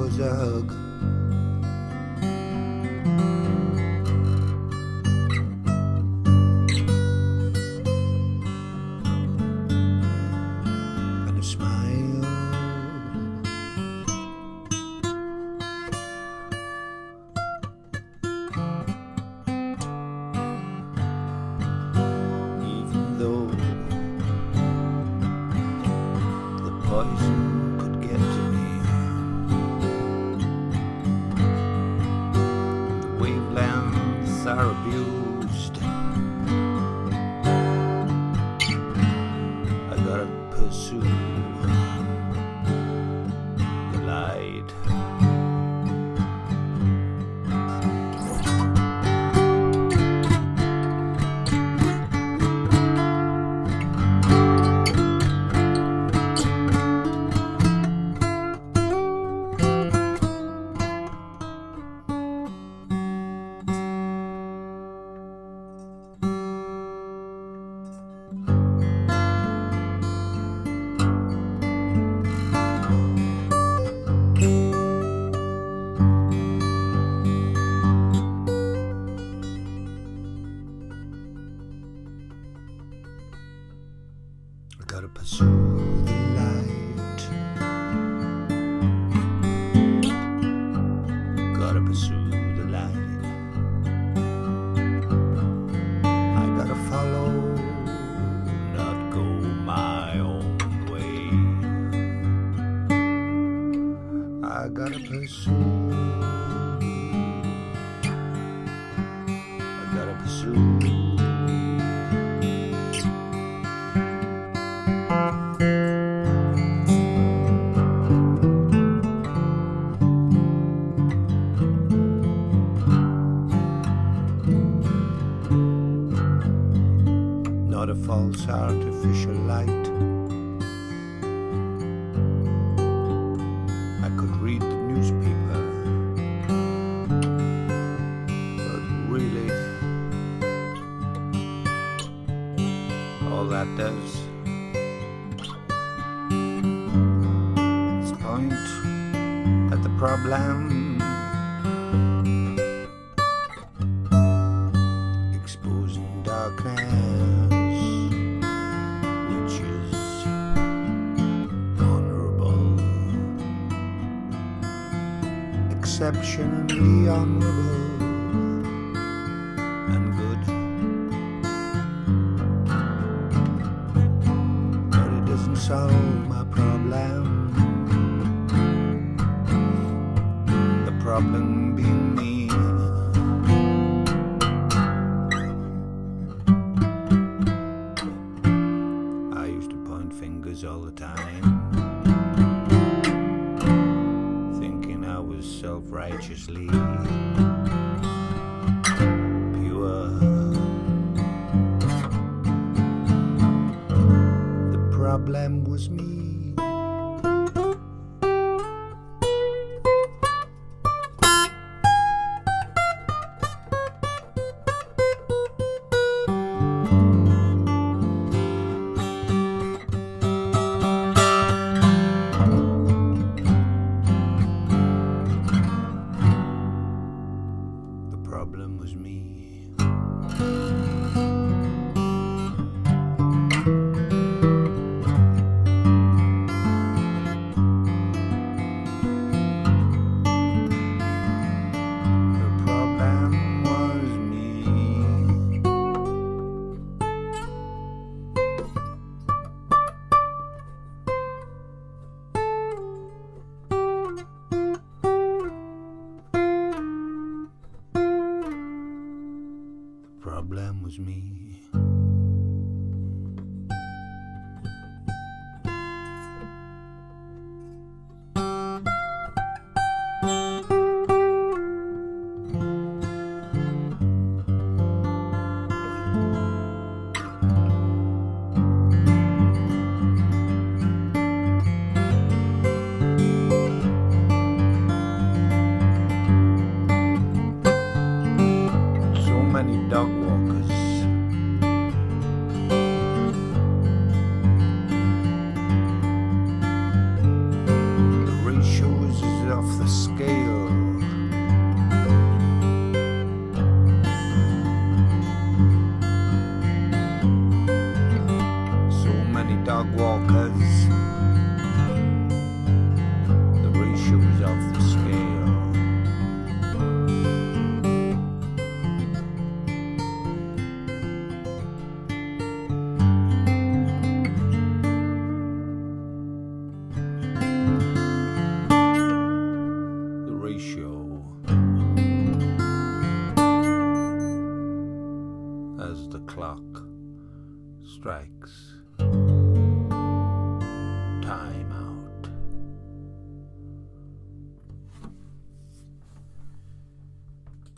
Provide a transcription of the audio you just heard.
was a hug. And a smile. Even though the poison could get to me, the wavelengths are abused. I gotta pursue the light. I gotta pursue the light. Gotta pursue the light. I gotta follow, not go my own way. I gotta pursue. I gotta pursue. Not a false artificial light. I could read the newspaper, but really, all that does is point at the problem, exposing darkness, which is honorable, exceptionally honorable and good. But it doesn't solve my problem. The problem being me. I used to point fingers all the time, thinking I was self-righteously pure. The problem was me. The problem was me. The problem was me. The problem was me. So many dog walkers clock strikes